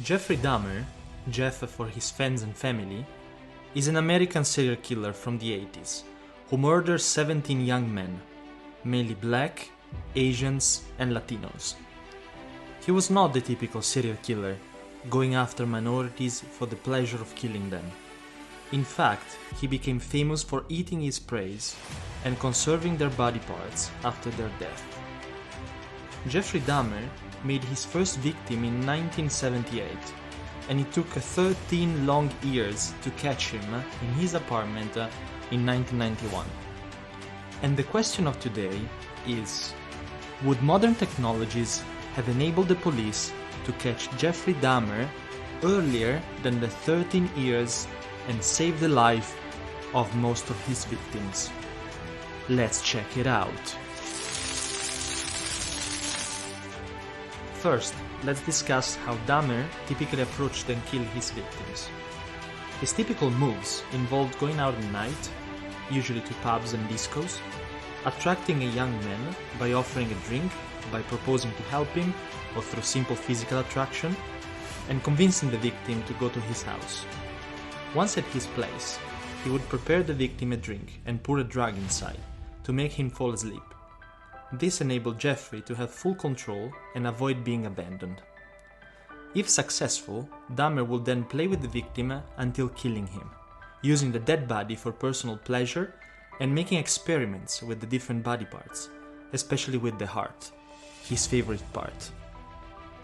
Jeffrey Dahmer, Jeff for his fans and family, is an American serial killer from the 80s who murders 17 young men, mainly black, Asians, and Latinos. He was not the typical serial killer, going after minorities for the pleasure of killing them. In fact, he became famous for eating his prey and conserving their body parts after their death. Jeffrey Dahmer made his first victim in 1978, and it took 13 long years to catch him in his apartment in 1991. And the question of today is, would modern technologies have enabled the police to catch Jeffrey Dahmer earlier than the 13 years and save the life of most of his victims? Let's check it out. First, let's discuss how Dahmer typically approached and killed his victims. His typical moves involved going out at night, usually to pubs and discos, attracting a young man by offering a drink, by proposing to help him, or through simple physical attraction, and convincing the victim to go to his house. Once at his place, he would prepare the victim a drink and pour a drug inside to make him fall asleep. This enabled Jeffrey to have full control and avoid being abandoned. If successful, Dahmer would then play with the victim until killing him, using the dead body for personal pleasure and making experiments with the different body parts, especially with the heart, his favorite part.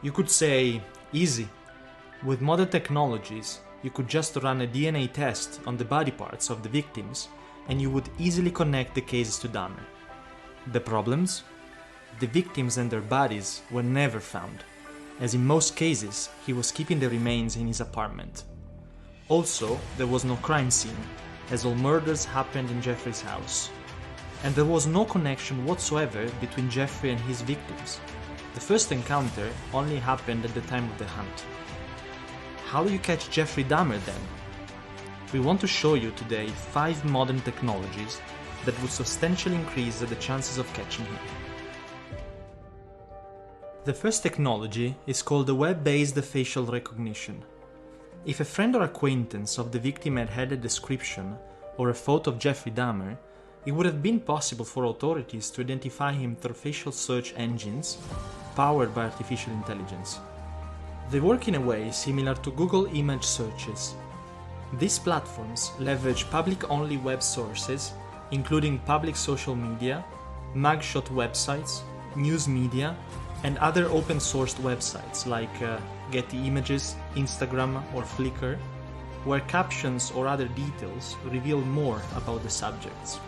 You could say, easy. With modern technologies, you could just run a DNA test on the body parts of the victims and you would easily connect the cases to Dahmer. The problems? The victims and their bodies were never found, as in most cases he was keeping the remains in his apartment. Also, there was no crime scene, as all murders happened in Jeffrey's house. And there was no connection whatsoever between Jeffrey and his victims. The first encounter only happened at the time of the hunt. How do you catch Jeffrey Dahmer then? We want to show you today 5 modern technologies that would substantially increase the chances of catching him. The first technology is called the web-based facial recognition. If a friend or acquaintance of the victim had a description or a photo of Jeffrey Dahmer, it would have been possible for authorities to identify him through facial search engines powered by artificial intelligence. They work in a way similar to Google image searches. These platforms leverage public-only web sources, including public social media, mugshot websites, news media, and other open-sourced websites like Getty Images, Instagram, or Flickr, where captions or other details reveal more about the subjects.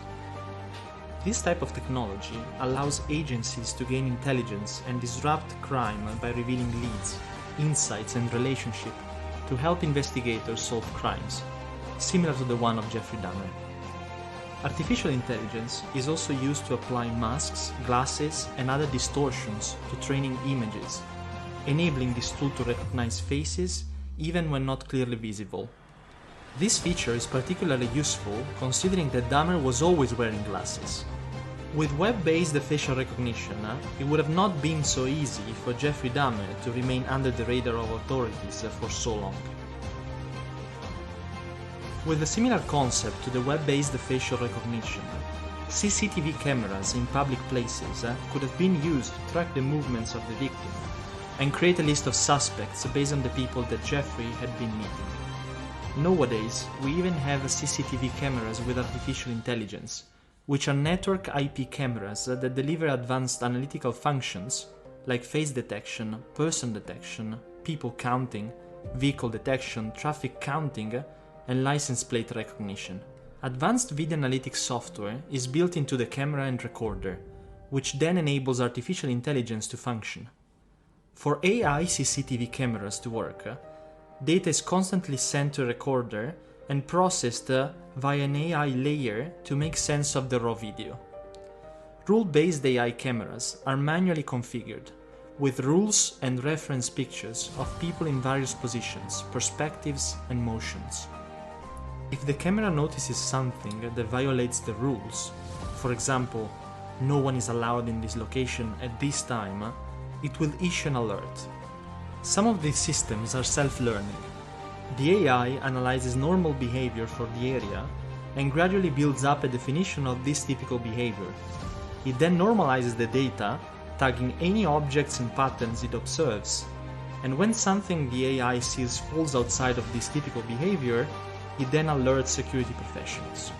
This type of technology allows agencies to gain intelligence and disrupt crime by revealing leads, insights, and relationships to help investigators solve crimes, similar to the one of Jeffrey Dahmer. Artificial intelligence is also used to apply masks, glasses, and other distortions to training images, enabling this tool to recognize faces even when not clearly visible. This feature is particularly useful considering that Dahmer was always wearing glasses. With web-based facial recognition, it would have not been so easy for Jeffrey Dahmer to remain under the radar of authorities for so long. With a similar concept to the web-based facial recognition, CCTV cameras in public places could have been used to track the movements of the victim and create a list of suspects based on the people that Jeffrey had been meeting. Nowadays, we even have CCTV cameras with artificial intelligence, which are network IP cameras that deliver advanced analytical functions like face detection, person detection, people counting, vehicle detection, traffic counting, and license plate recognition. Advanced video analytics software is built into the camera and recorder, which then enables artificial intelligence to function. For AI CCTV cameras to work, data is constantly sent to a recorder and processed via an AI layer to make sense of the raw video. Rule-based AI cameras are manually configured, with rules and reference pictures of people in various positions, perspectives, and motions. If the camera notices something that violates the rules, for example, no one is allowed in this location at this time, it will issue an alert. Some of these systems are self-learning. The AI analyzes normal behavior for the area and gradually builds up a definition of this typical behavior. It then normalizes the data, tagging any objects and patterns it observes, and when something the AI sees falls outside of this typical behavior, it then alerts security professionals.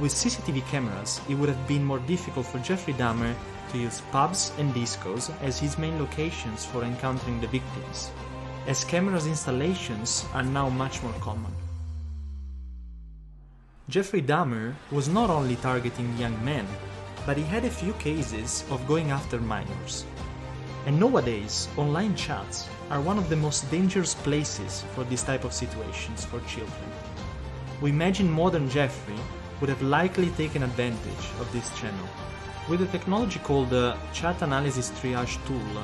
With CCTV cameras, it would have been more difficult for Jeffrey Dahmer to use pubs and discos as his main locations for encountering the victims, as cameras installations are now much more common. Jeffrey Dahmer was not only targeting young men, but he had a few cases of going after minors. And nowadays, online chats are one of the most dangerous places for this type of situations for children. We imagine modern Jeffrey would have likely taken advantage of this channel. With a technology called the Chat Analysis Triage tool,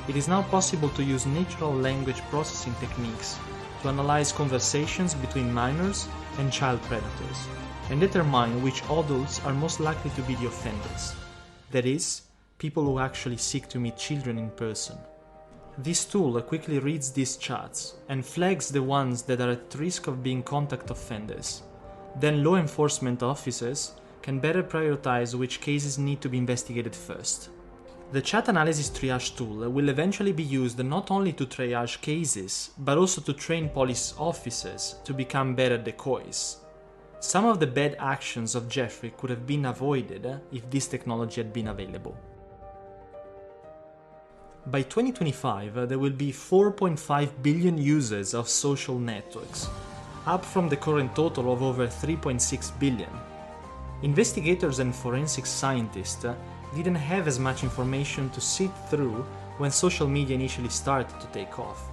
it is now possible to use natural language processing techniques to analyze conversations between minors and child predators, and determine which adults are most likely to be the offenders. That is, people who actually seek to meet children in person. This tool quickly reads these chats and flags the ones that are at risk of being contact offenders. Then law enforcement officers can better prioritize which cases need to be investigated first. The Chat Analysis Triage tool will eventually be used not only to triage cases, but also to train police officers to become better decoys. Some of the bad actions of Jeffrey could have been avoided if this technology had been available. By 2025, there will be 4.5 billion users of social networks, up from the current total of over 3.6 billion. Investigators and forensic scientists didn't have as much information to sift through when social media initially started to take off.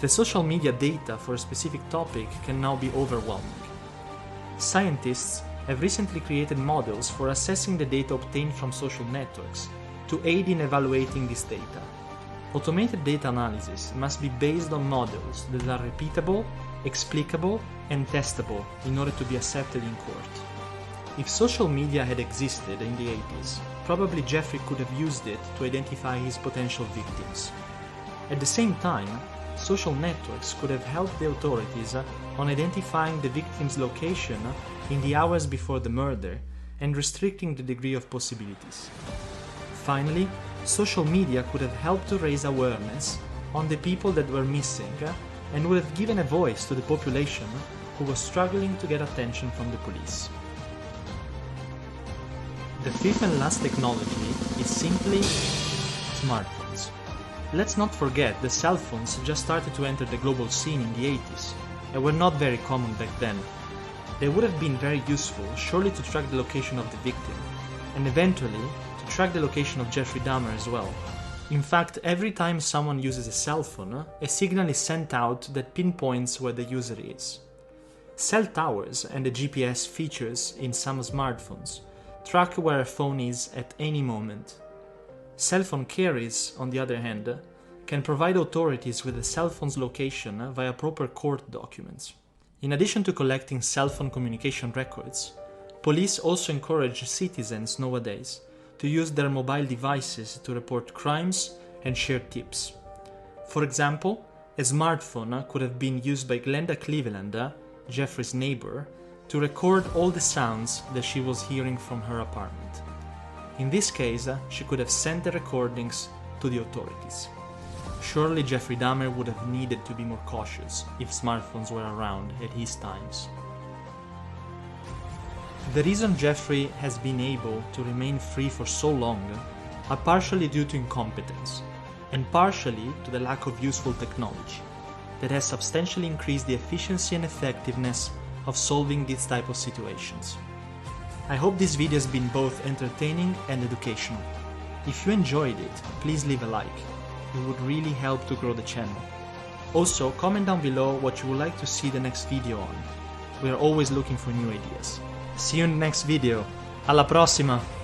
The social media data for a specific topic can now be overwhelming. Scientists have recently created models for assessing the data obtained from social networks to aid in evaluating this data. Automated data analysis must be based on models that are repeatable, explicable, and testable in order to be accepted in court. If social media had existed in the 80s, probably Jeffrey could have used it to identify his potential victims. At the same time, social networks could have helped the authorities on identifying the victim's location in the hours before the murder and restricting the degree of possibilities. Finally, social media could have helped to raise awareness on the people that were missing and would have given a voice to the population who was struggling to get attention from the police. The fifth and last technology is simply smartphones. Let's not forget that cell phones just started to enter the global scene in the 80s and were not very common back then. They would have been very useful surely to track the location of the victim, and eventually to track the location of Jeffrey Dahmer as well. In fact, every time someone uses a cell phone, a signal is sent out that pinpoints where the user is. Cell towers and the GPS features in some smartphones track where a phone is at any moment. Cell phone carriers, on the other hand, can provide authorities with a cell phone's location via proper court documents. In addition to collecting cell phone communication records, police also encourage citizens nowadays to use their mobile devices to report crimes and share tips. For example, a smartphone could have been used by Glenda Cleveland, Jeffrey's neighbor, to record all the sounds that she was hearing from her apartment. In this case, she could have sent the recordings to the authorities. Surely Jeffrey Dahmer would have needed to be more cautious if smartphones were around at his times. The reason Jeffrey has been able to remain free for so long are partially due to incompetence, and partially to the lack of useful technology that has substantially increased the efficiency and effectiveness of solving these type of situations. I hope this video has been both entertaining and educational. If you enjoyed it, please leave a like. It would really help to grow the channel. Also, comment down below what you would like to see the next video on. We are always looking for new ideas. See you in the next video. Alla prossima!